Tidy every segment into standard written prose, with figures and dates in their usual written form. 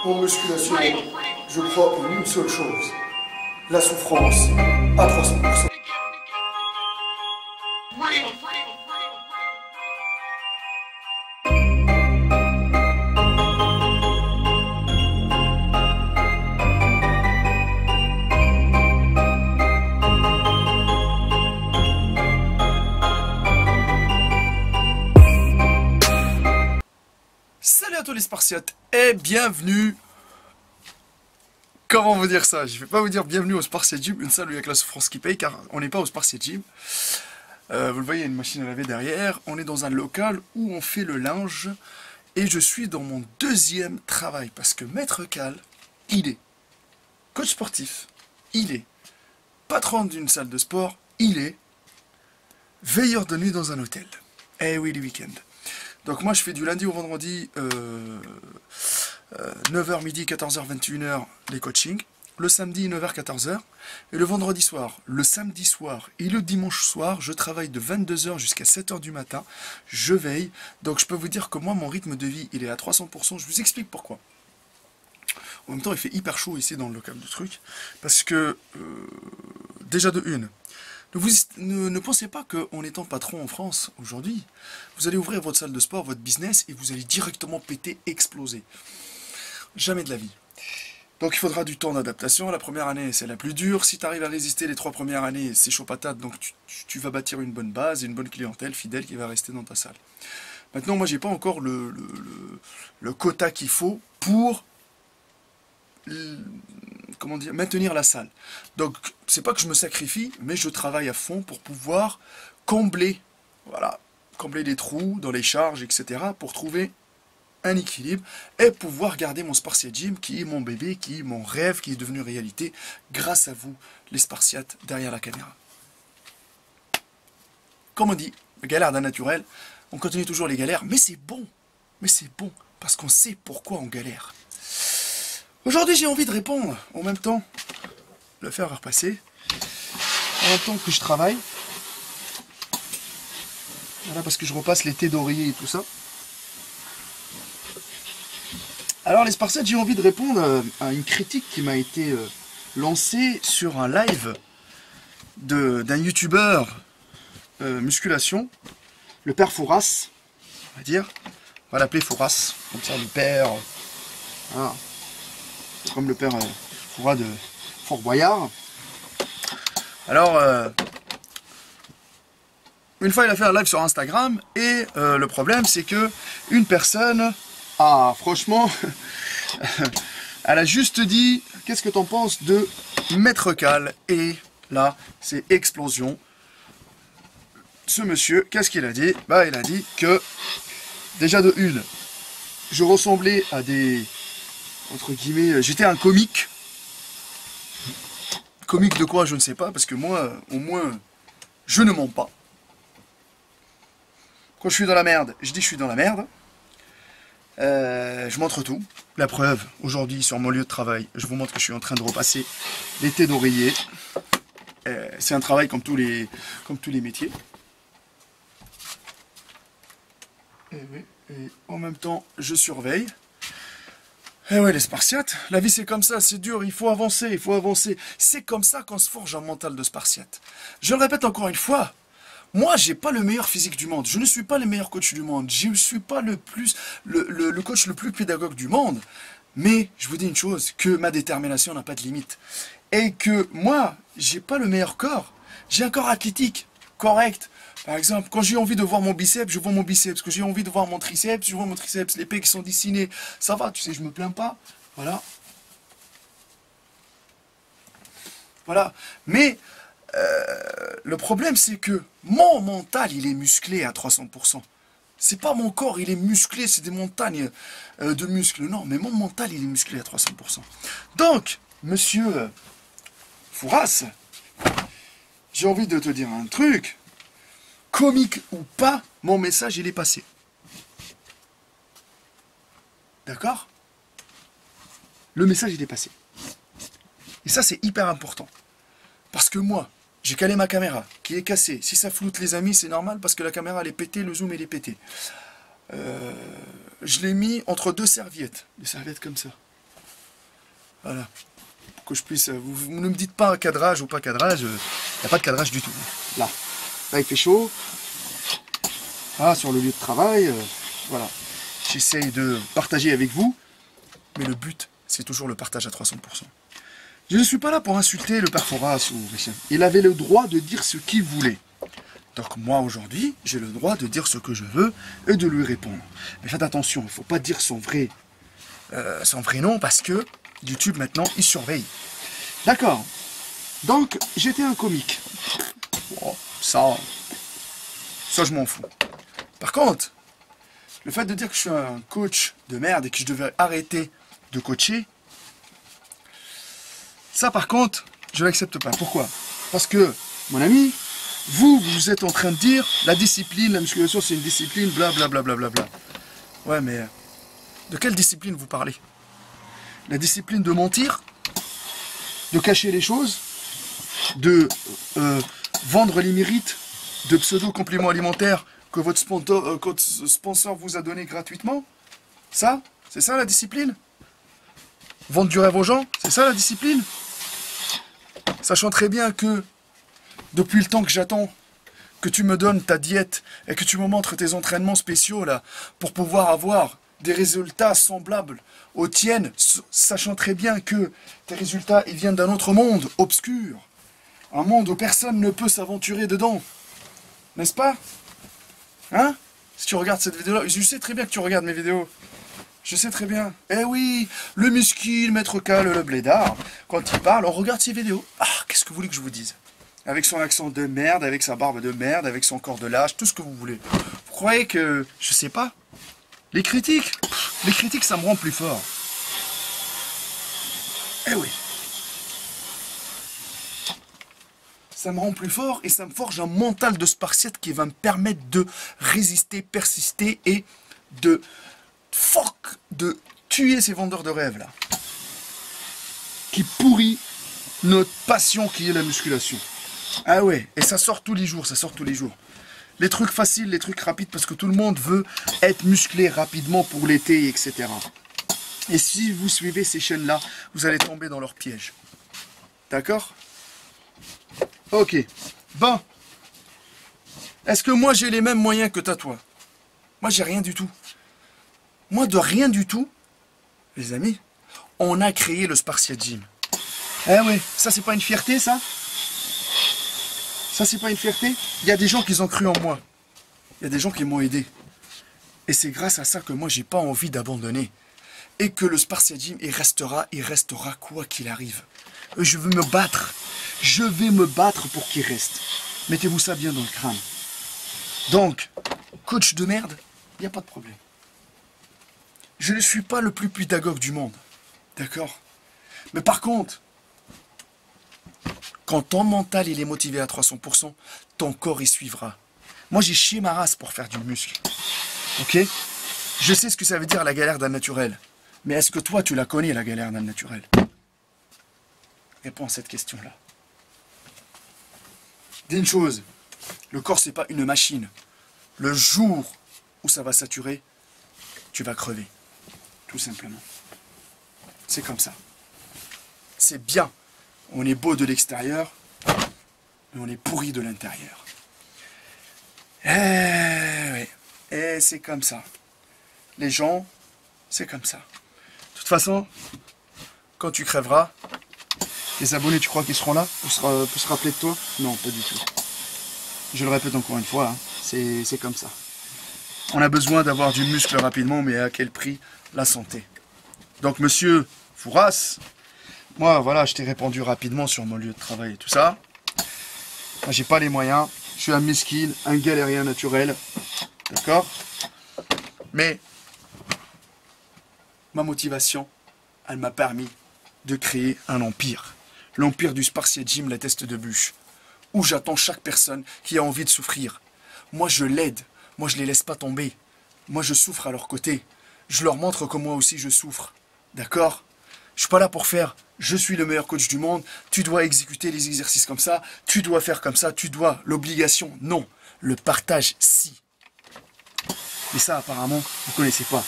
En musculation, je crois en une seule chose, la souffrance à 300%. Salut à tous les Spartiates et bienvenue. Comment vous dire ça? Je vais pas vous dire bienvenue au Spartiate Gym, une salle avec la souffrance qui paye, car on n'est pas au Spartiate Gym. Vous le voyez, il y a une machine à laver derrière. On est dans un local où on fait le linge et je suis dans mon deuxième travail parce que Maître Cal, il est coach sportif, il est patron d'une salle de sport, il est veilleur de nuit dans un hôtel. Eh oui, les week-ends. Donc moi je fais du lundi au vendredi 9h midi, 14h, 21h les coachings. Le samedi 9h, 14h. Et le vendredi soir, le samedi soir et le dimanche soir, je travaille de 22h jusqu'à 7h du matin. Je veille. Donc je peux vous dire que moi mon rythme de vie il est à 300%. Je vous explique pourquoi. En même temps il fait hyper chaud ici dans le local de truc. Parce que déjà de une. Ne pensez pas qu'en étant patron en France, aujourd'hui, vous allez ouvrir votre salle de sport, votre business, et vous allez directement péter, exploser. Jamais de la vie. Donc il faudra du temps d'adaptation. La première année, c'est la plus dure. Si tu arrives à résister les 3 premières années, c'est chaud patate. Donc tu vas bâtir une bonne base, une bonne clientèle fidèle qui va rester dans ta salle. Maintenant, moi, j'ai pas encore le quota qu'il faut pour comment dire, maintenir la salle. Donc c'est pas que je me sacrifie, mais je travaille à fond pour pouvoir combler, voilà, combler les trous dans les charges, etc. pour trouver un équilibre et pouvoir garder mon Spartiate Gym qui est mon bébé, qui est mon rêve, qui est devenu réalité grâce à vous, les Spartiates, derrière la caméra. Comme on dit, galère d'un naturel, on continue toujours les galères, mais c'est bon, parce qu'on sait pourquoi on galère. Aujourd'hui, j'ai envie de répondre, en même temps, le faire repasser, en même temps que je travaille. Voilà, parce que je repasse les thés d'oreiller et tout ça. Alors, les Spartiates, j'ai envie de répondre à une critique qui m'a été lancée sur un live d'un youtubeur musculation, le père Fouras, on va dire. On va l'appeler Fouras, comme ça, le père... Voilà. Comme le père Fouras de Fort Boyard. Alors, une fois il a fait un live sur Instagram et le problème c'est que une personne a franchement, elle a juste dit qu'est-ce que t'en penses de Maître Cal, et là c'est explosion. Ce monsieur, qu'est-ce qu'il a dit? Bah il a dit que déjà de une, je ressemblais à des... entre guillemets, j'étais un comique. Comique de quoi, je ne sais pas, parce que moi, au moins, je ne mens pas. Quand je suis dans la merde, je dis je suis dans la merde. Je montre tout. La preuve, aujourd'hui, sur mon lieu de travail, je vous montre que je suis en train de repasser les thés d'oreiller. C'est un travail comme tous les métiers. Et en même temps, je surveille. Eh ouais, les Spartiates, la vie c'est comme ça, c'est dur, il faut avancer, il faut avancer. C'est comme ça qu'on se forge un mental de Spartiate. Je le répète encore une fois, moi j'ai pas le meilleur physique du monde, je ne suis pas le meilleur coach du monde, je ne suis pas le coach le plus pédagogue du monde, mais je vous dis une chose, que ma détermination n'a pas de limite. Et que moi, j'ai pas le meilleur corps, j'ai un corps athlétique, correct. Par exemple, quand j'ai envie de voir mon biceps, je vois mon biceps. Quand j'ai envie de voir mon triceps, je vois mon triceps. Les pecs qui sont dessinés, ça va, tu sais, je me plains pas. Voilà. Voilà. Mais le problème, c'est que mon mental, il est musclé à 300%. C'est pas mon corps, il est musclé, c'est des montagnes de muscles. Non, mais mon mental, il est musclé à 300%. Donc, monsieur Fouras, j'ai envie de te dire un truc. Comique ou pas, mon message, il est passé. D'accord? Le message, il est passé. Et ça, c'est hyper important. Parce que moi, j'ai calé ma caméra, qui est cassée. Si ça floute, les amis, c'est normal, parce que la caméra, elle est pétée, le zoom, il est pété. je l'ai mis entre deux serviettes. Des serviettes comme ça. Voilà. Pour que je puisse... Vous ne me dites pas cadrage ou pas cadrage. Il n'y a pas de cadrage du tout. Là. Là, il fait chaud. Ah, sur le lieu de travail. Voilà. J'essaye de partager avec vous. Mais le but, c'est toujours le partage à 300%. Je ne suis pas là pour insulter le père Fouras ou Richard. Il avait le droit de dire ce qu'il voulait. Donc moi, aujourd'hui, j'ai le droit de dire ce que je veux et de lui répondre. Mais faites attention, il ne faut pas dire son vrai nom parce que YouTube, maintenant, il surveille. D'accord. Donc, j'étais un comique. Oh, ça, je m'en fous. Par contre, le fait de dire que je suis un coach de merde et que je devais arrêter de coacher, ça, par contre, je ne l'accepte pas. Pourquoi? Parce que, mon ami, vous êtes en train de dire la discipline, la musculation, c'est une discipline, blablabla. Bla, bla, bla, bla. Ouais, mais de quelle discipline vous parlez? La discipline de mentir, de cacher les choses, de vendre les mérites de pseudo-compléments alimentaires que votre sponsor vous a donné gratuitement? Ça? C'est ça la discipline? Vendre du rêve aux gens? C'est ça la discipline? Sachant très bien que depuis le temps que j'attends que tu me donnes ta diète et que tu me montres tes entraînements spéciaux là pour pouvoir avoir des résultats semblables aux tiennes, sachant très bien que tes résultats ils viennent d'un autre monde obscur, un monde où personne ne peut s'aventurer dedans, n'est-ce pas? Hein? Si tu regardes cette vidéo là, je sais très bien que tu regardes mes vidéos. Je sais très bien. Eh oui, le muscle, Maître Cal, le blédard, quand il parle, on regarde ses vidéos. Ah, qu'est-ce que vous voulez que je vous dise? Avec son accent de merde, avec sa barbe de merde, avec son corps de lâche, tout ce que vous voulez. Vous croyez que... Je sais pas. Les critiques, ça me rend plus fort. Eh oui. Ça me rend plus fort et ça me forge un mental de spartiate qui va me permettre de résister, persister et de tuer ces vendeurs de rêves là. Qui pourrit notre passion qui est la musculation. Ah ouais, et ça sort tous les jours, ça sort tous les jours. Les trucs faciles, les trucs rapides, parce que tout le monde veut être musclé rapidement pour l'été, etc. Et si vous suivez ces chaînes-là, vous allez tomber dans leur piège. D'accord? Ok. Bon. Est-ce que moi j'ai les mêmes moyens que t'as toi? Moi j'ai rien du tout. Moi de rien du tout, les amis, on a créé le Spartiate Gym. Eh ouais, ça c'est pas une fierté ça? Ça c'est pas une fierté? Il y a des gens qui ont cru en moi. Il y a des gens qui m'ont aidé. Et c'est grâce à ça que moi j'ai pas envie d'abandonner. Et que le Spartiate Gym il restera quoi qu'il arrive. Je veux me battre. Je vais me battre pour qu'il reste. Mettez-vous ça bien dans le crâne. Donc, coach de merde, il n'y a pas de problème. Je ne suis pas le plus pédagogue du monde. D'accord? Mais par contre, quand ton mental il est motivé à 300%, ton corps y suivra. Moi j'ai chié ma race pour faire du muscle. Ok? Je sais ce que ça veut dire la galère d'un naturel. Mais est-ce que toi tu la connais la galère d'un naturel? Réponds à cette question-là. Dis une chose, le corps c'est pas une machine. Le jour où ça va saturer, tu vas crever. Tout simplement. C'est comme ça. C'est bien. On est beau de l'extérieur, mais on est pourri de l'intérieur. Eh oui. Et c'est comme ça. Les gens, c'est comme ça. De toute façon, quand tu crèveras, les abonnés, tu crois qu'ils seront là pour se rappeler de toi? Non, pas du tout. Je le répète encore une fois, hein, c'est comme ça. On a besoin d'avoir du muscle rapidement, mais à quel prix? La santé. Donc, monsieur Fouras, moi, voilà, je t'ai répondu rapidement sur mon lieu de travail et tout ça. Moi, j'ai pas les moyens. Je suis un miskin, un galérien naturel. D'accord? Mais, ma motivation, elle m'a permis de créer un empire. L'empire du Spartiate Gym, la teste de bûche. Où j'attends chaque personne qui a envie de souffrir. Moi, je l'aide. Moi, je les laisse pas tomber. Moi, je souffre à leur côté. Je leur montre que moi aussi, je souffre. D'accord? Je suis pas là pour faire « je suis le meilleur coach du monde, tu dois exécuter les exercices comme ça, tu dois faire comme ça, tu dois, l'obligation. » Non, le partage, si. Mais ça, apparemment, vous connaissez pas.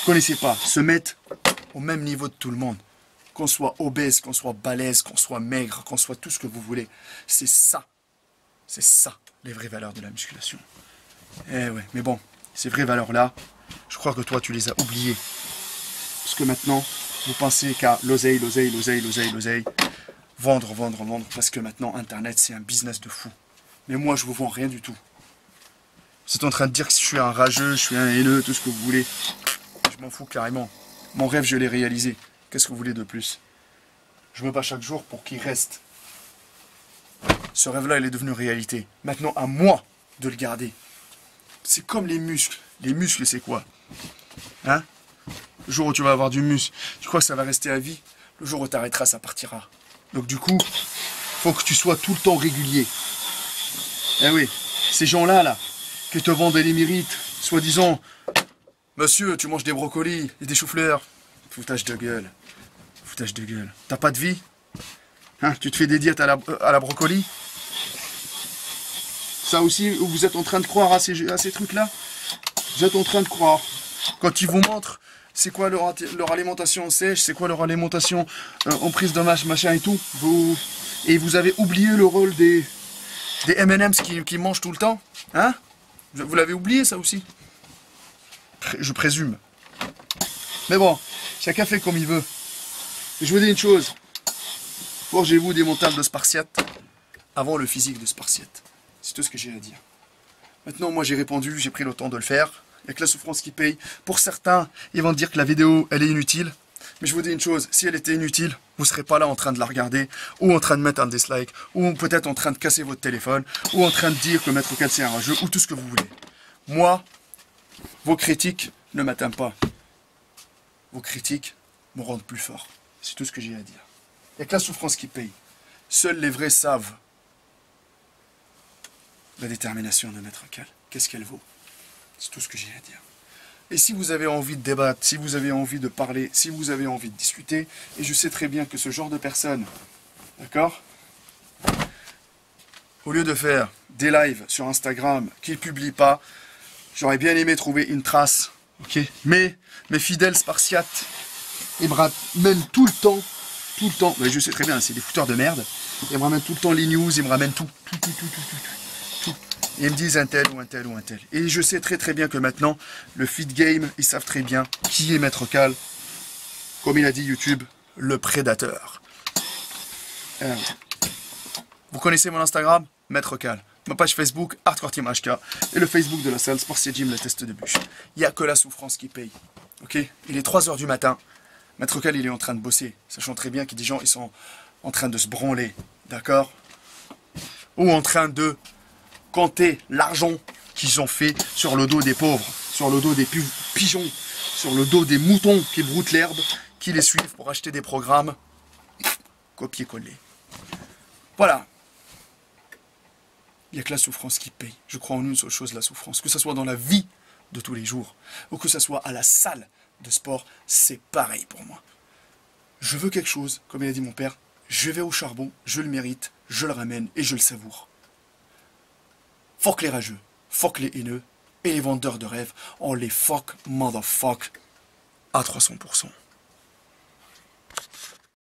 connaissez pas, se mettre au même niveau de tout le monde. Qu'on soit obèse, qu'on soit balèze, qu'on soit maigre, qu'on soit tout ce que vous voulez. C'est ça, les vraies valeurs de la musculation. Eh ouais, mais bon, ces vraies valeurs-là, je crois que toi, tu les as oubliées. Parce que maintenant, vous pensez qu'à l'oseille, vendre, parce que maintenant, Internet, c'est un business de fou. Mais moi, je vous vends rien du tout. Vous êtes en train de dire que je suis un rageux, je suis un haineux, tout ce que vous voulez. Je m'en fous carrément. Mon rêve, je l'ai réalisé. Qu'est-ce que vous voulez de plus? Je me bats chaque jour pour qu'il reste. Ce rêve-là, il est devenu réalité. Maintenant, à moi de le garder. C'est comme les muscles. Les muscles, c'est quoi? Hein? Le jour où tu vas avoir du muscle, tu crois que ça va rester à vie? Le jour où tu arrêteras, ça partira. Donc du coup, faut que tu sois tout le temps régulier. Eh oui, ces gens-là, là, qui te vendent des mérites, soi-disant, monsieur, tu manges des brocolis et des choux-fleurs. Foutage de gueule. Foutage de gueule. T'as pas de vie? Hein? Tu te fais des diètes à la brocoli? Ça aussi, vous êtes en train de croire à ces trucs-là? Vous êtes en train de croire. Quand ils vous montrent c'est quoi leur alimentation sèche, c'est quoi leur alimentation en prise de machin et tout, vous avez oublié le rôle des M&M's qui mangent tout le temps, hein? Vous l'avez oublié ça aussi? Je présume. Mais bon, chacun fait comme il veut. Et je vous dis une chose, forgez-vous des montagnes de Spartiate avant le physique de Spartiate. C'est tout ce que j'ai à dire. Maintenant, moi j'ai répondu, j'ai pris le temps de le faire. Il n'y a que la souffrance qui paye. Pour certains, ils vont dire que la vidéo, elle est inutile. Mais je vous dis une chose, si elle était inutile, vous ne serez pas là en train de la regarder, ou en train de mettre un dislike, ou peut-être en train de casser votre téléphone, ou en train de dire que Maître Cal c'est un rageux, ou tout ce que vous voulez. Moi, vos critiques ne m'atteignent pas. Vos critiques me rendent plus fort. C'est tout ce que j'ai à dire. Il n'y a que la souffrance qui paye. Seuls les vrais savent la détermination de Maître Cal. Qu'est-ce qu'elle vaut? C'est tout ce que j'ai à dire. Et si vous avez envie de débattre, si vous avez envie de parler, si vous avez envie de discuter, et je sais très bien que ce genre de personnes, d'accord, au lieu de faire des lives sur Instagram qu'ils ne publient pas, j'aurais bien aimé trouver une trace, ok. Mais mes fidèles Spartiates, ils me ramènent tout le temps, mais je sais très bien, c'est des fouteurs de merde, ils me ramènent tout le temps les news, ils me ramènent tout. Et ils me disent un tel ou un tel ou un tel. Et je sais très bien que maintenant, le feed game, ils savent très bien qui est Maître Cal. Comme il a dit YouTube, le prédateur. Vous connaissez mon Instagram? Maître Cal. Ma page Facebook, Hardcore Team HK. Et le Facebook de la salle, Sports Gym, la test de bûche. Il n'y a que la souffrance qui paye. Ok? Il est 3 h du matin. Maître Cal, il est en train de bosser. Sachant très bien que des gens, ils sont en train de se branler. D'accord? Ou en train de compter l'argent qu'ils ont fait sur le dos des pauvres, sur le dos des pigeons, sur le dos des moutons qui broutent l'herbe, qui les suivent pour acheter des programmes. Copier-coller. Voilà. Il n'y a que la souffrance qui paye. Je crois en une seule chose, la souffrance. Que ce soit dans la vie de tous les jours, ou que ce soit à la salle de sport, c'est pareil pour moi. Je veux quelque chose, comme il a dit mon père, je vais au charbon, je le mérite, je le ramène et je le savoure. Fuck les rageux, fuck les haineux, et les vendeurs de rêves, on les fuck, motherfuck, à 300%.